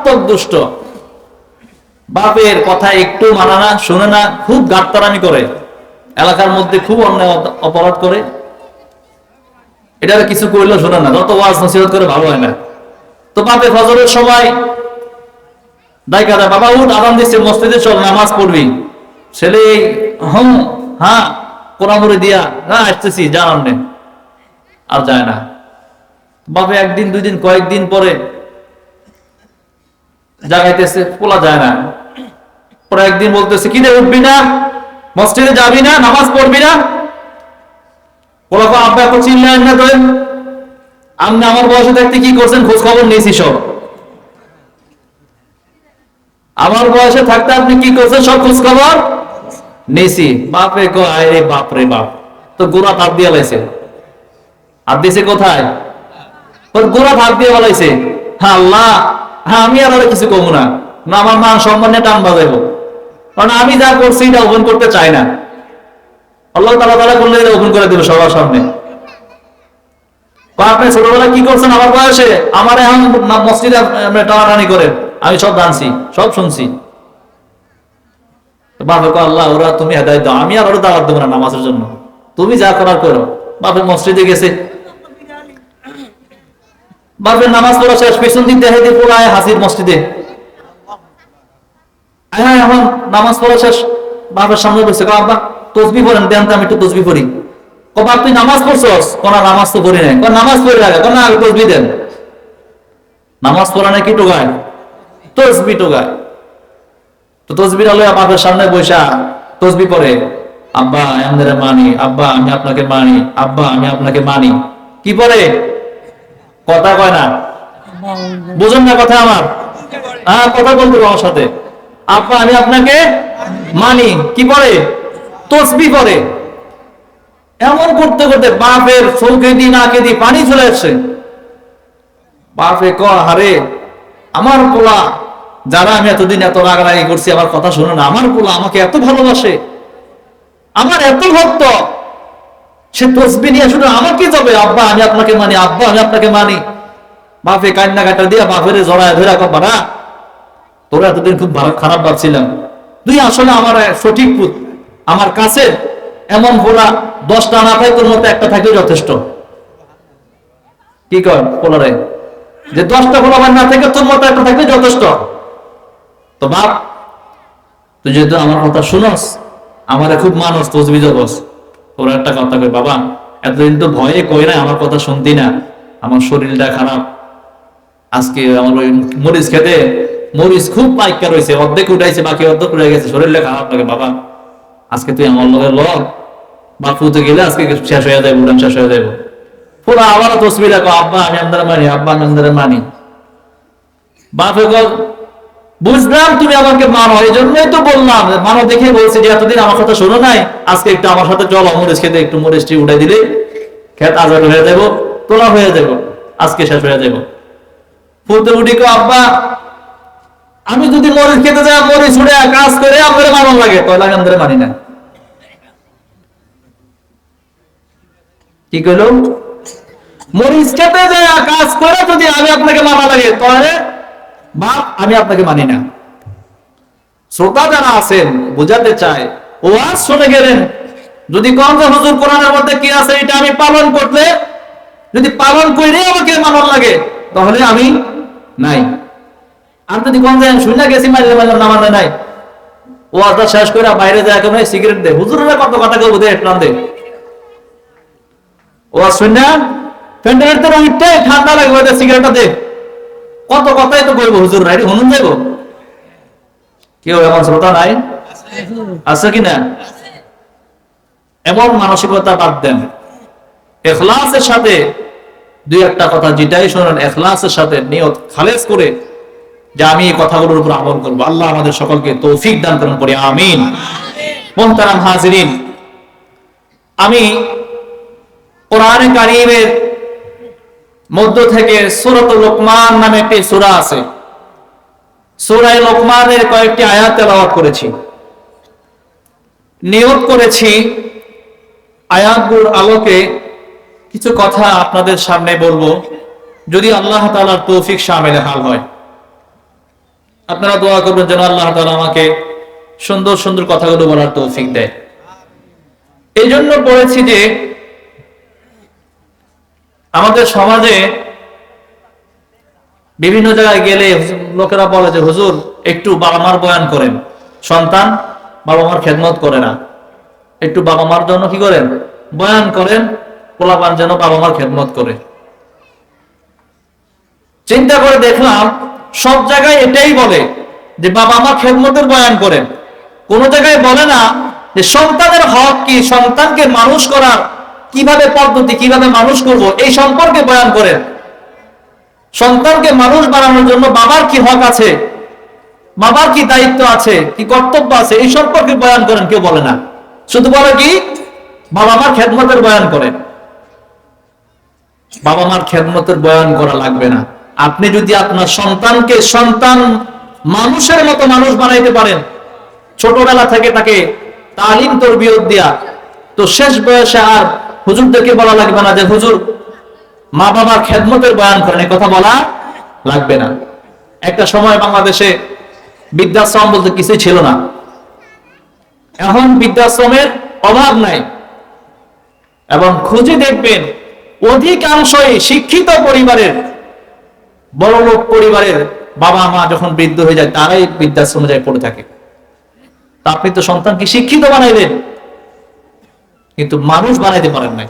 মারাত্মক দুষ্ট, বাপের কথা একটু মানা না, শুনে না, খুব গাট্টারামি করে, এলাকার মধ্যে খুব অন্যায় অপরাধ করে, এটা কিছু করলেও শোনে না, যত ওয়াজ নসিহত করে ভালো হয় না। তো বাপে ফজরের সময় দায়িকা দেয়, বাবা উঠ, আদান দিচ্ছে, মসজিদে চল, নামাজ পড়বি। ছেলে হ্যাঁ কোরআন দিয়া, হ্যাঁ আসতেছি, জানান নেই, আর যায় না। বাপে একদিন দুই দিন কয়েকদিন পরে জাগাইতেছে, পোলা যায় না। পরে একদিন বলতেছে, কি রে উঠবি না, মসজিদে যাবি না, নামাজ পড়বি না? পোলা কো, আব্বা এত চিল্লায়েন না তো, আপনি আমার বয়সে থাকতে কি করছেন, খোঁজ খবর নিয়েছি সব। আমার বয়সে থাকতে আপনি কি করছেন, সব খোঁজ খবর নিয়েছি। বাপে কো, আরে বাপ রে বাপ, তো গোড়া হাত দিয়ে লাইছে। হাত দিয়েছে কোথায়? গোড়া হাত দিয়ে বলাইছে। হ্যাঁ আল্লাহ, হ্যাঁ আমি আর কিছু কমু না, না আমার মান সম্মানে টান বাজাইব, কারণ আমি যা করছি এটা ওপেন করতে চাই না। আল্লাহ তাআলা তাআলা করলে এটা ওপেন করে দিল সবার সামনে। আপনি ছোটবেলা কি করছেন আমার বয়সে, আমার এখন মসজিদে টানাটানি করেন, আমি সব জানছি, সব শুনছি। বাপে কো, আল্লাহ ওরা তুমি হেদায়েত দাও, আমি আর ওরা দাওয়াত দেবো না নামাজের জন্য, তুমি যা করার করো। বাপে মসজিদে গেছে, বাপের নামাজ পড়া শেষ, পেছন দিক দেখে দিয়ে পুরায় হাসির মসজিদে। হ্যাঁ এখন নামাজ পড়া শেষ, বাপের সামনে বসে, আব্বা তসবি পড়েন, দেন তো আমি একটু তসবি পড়ি। ও বাপ তুই নামাজ পড়ছস? কোন নামাজ তো পড়ি নাই। কোন নামাজ পড়ে রাখা, কোন আগে তসবি দেন। নামাজ পড়া নাকি টোগায়, তসবি টোগায়। তো তসবির আলোয় বাপের সামনে বসা তসবি পড়ে, আব্বা আমাদের মানি, আব্বা আমি আপনাকে মানি, আব্বা আমি আপনাকে মানি। কি পড়ে? কথা কয় না, বুঝুন না কথা আমার, হ্যাঁ কথা বলতে আমার সাথে। আব্বা আমি আপনাকে মানি, কি পড়ে? তসবি পড়ে। এমন করতে করতে বাপের চোখে দি নাকে দি পানি চলে আসছে। বাপে কয়, হারে আমার পোলা, যারা আমি এতদিন এত রাগারাগি করছি আমার কথা শুনে না, আমার পোলা আমাকে এত ভালোবাসে, আমার এত ভক্ত, সে তসবি নিয়ে শুধু আমাকে যাবে, আব্বা আমি আপনাকে মানি, আব্বা আমি আপনাকে মানি। বাপে কান্না কাটা দিয়া বাপের জড়ায় ধরে, বাবা তোরা এতদিন খুব ভালো খারাপ ভাবছিলাম, তুই আসলে আমার সঠিক পুত, আমার কাছে এমন পোলা 10টা না পাই, তোর মতো একটা থাকলে যথেষ্ট। কি কর পোলারে, যে 10টা পোলা না থেকে তোর মতো একটা থাকলে যথেষ্ট। তো বাপ তুই যেহেতু আমার কথা শুনস, আমারে খুব মানুষ, তসবি জবস, তোর একটা কথা কই, বাবা এতদিন তো ভয়ে কই না, আমার কথা শুনতি না, আমার শরীরটা খারাপ, আজকে আমার ওই মরিচ খেতে মরিচ খুব পাইকা রয়েছে, অর্ধেক উঠাইছে, বাকি অর্ধেক উঠে গেছে, শরীরটা খারাপ লাগে, বাবা আজকে তুই আমার লগে ল, বাপুতে গেলে আজকে শেষ হয়ে যাবে, উড়ান শেষ হয়ে যাবে। পুরো আবারও তসবি রাখো, আব্বা আমি আপনারা মানি, আব্বা আমি আপনারা মানি। বাপে কল, বুঝলাম তুমি আমাকে মানো, এই জন্যই তো বললাম, মানো দেখে বলছি যে এতদিন আমার কথা শোনো নাই, আজকে একটু আমার সাথে চলো, মরিচ খেতে, একটু মরিচটি উঠাই দিলে খেত আজাদ হয়ে যাবো, তোলা হয়ে যাবো, আজকে শেষ হয়ে যাবো। ফুলতে উঠি কো, আব্বা আমি যদি মরিচ খেতে যাই, মরিচ উঠে কাজ করে আপনারা মানো লাগে, তয়লা আমাদের মানি না। কি কইল? মরিচ খেতে যায় কাজ করে যদি আমি আপনাকে মানা লাগে, তাহলে বাপ আমি আপনাকে মানি না। শ্রোতা যারা আছেন বুঝাতে চায়, ওয়াজ শুনে গেলেন, যদি কম যে হুজুর কোরআনের মধ্যে কি আছে এটা আমি পালন করলে, যদি পালন করে আমাকে মানার লাগে, তাহলে আমি নাই। আর যদি কম যায় শুনে গেছি মাইলে মাইলে না মানে নাই, ওয়াজটা শেষ করে বাইরে যায় কেমন সিগারেট দে, হুজুরেরা কত কথা কেউ দে, একটু দে, ওয়াজ শুনে প্যান্ডেলের তো রঙটাই ঠান্ডা লাগবে, সিগারেটটা দে, কত কথাই তো বলবো হুজুর রাইট হনুন যাবো। কেউ এমন শ্রোতা নাই? আছে কিনা? এমন মানসিকতা বাদ দেন, ইখলাসের সাথে দুই একটা কথা যেটাই শোনেন, ইখলাসের সাথে নিয়ত খালেস করে যে আমি এই কথাগুলোর উপর আমল করবো। আল্লাহ আমাদের সকলকে তৌফিক দান করুন, পড়ি আমিন। মুহতারাম হাজিরিন, আমি কোরআনে কারীমের মধ্য থেকে সূরাতুল লোকমান নামে একটি সূরা আছে, সূরা লোকমানের কয়েকটি আয়াত তেলাওয়াত করেছি। নিয়ত করেছি আয়াতগুলোর আলোকে কিছু কথা আপনাদের সামনে বলবো, যদি আল্লাহ তাআলার তৌফিক শামিল হাল হয়। আপনারা দোয়া করবেন যেন আল্লাহ তাআলা আমাকে সুন্দর সুন্দর কথাগুলো বলার তৌফিক দেয়। এই জন্য বলেছি যে আমাদের সমাজে বিভিন্ন জায়গায় গেলে লোকেরা বলে যে হুজুর একটু বাবা মার বয়ান করেন, সন্তান বাবা মার খেদমত করে না, একটু বাবা মার জন্য কি করেন, বয়ান করেন, পোলাপান যেন বাবা মার খেদমত করে। চিন্তা করে দেখলাম সব জায়গায় এটাই বলে যে বাবা মা খেদমতের বয়ান করেন, কোন জায়গায় বলে না যে সন্তানের হক কি, সন্তানকে মানুষ করার কিভাবে পদ্ধতি, কিভাবে মানুষ করব এই সম্পর্কে বয়ান করেন। সন্তানকে মানুষ বানানোর জন্য বাবার কি হক আছে, বাবার কি দায়িত্ব আছে, কি কর্তব্য আছে, এই সম্পর্কে বয়ান করেন, কেউ বলে না। শুধু বলে কি বাবা মার খেদমতের বয়ান করেন। বাবা মার খেদমতের বয়ান করা লাগবে না। আপনি যদি আপনার সন্তানকে সন্তান মানুষের মতো মানুষ বানাইতে পারেন, ছোটবেলা থেকে তাকে তালিম তরবিয়ত দেয়া, তো শেষ বয়সে আর হুজুরদেরকে বলা লাগবে না যে হুজুর মা বাবার খেদমতের বয়ান করেন, এই কথা বলা লাগবে না। একটা সময় বাংলাদেশে বৃদ্ধাশ্রম বলতে কিছুই ছিল না, এখন বৃদ্ধাশ্রমের অভাব নাই। এবং খুঁজে দেখবেন অধিকাংশই শিক্ষিত পরিবারের, বড়লোক পরিবারের বাবা মা যখন বৃদ্ধ হয়ে যায় তারাই বৃদ্ধাশ্রমে যায় পড়ে থাকে। তা আপনি তো সন্তানকে শিক্ষিত বানাইলেন কিন্তু মানুষ বানাইতে পারেন নাই।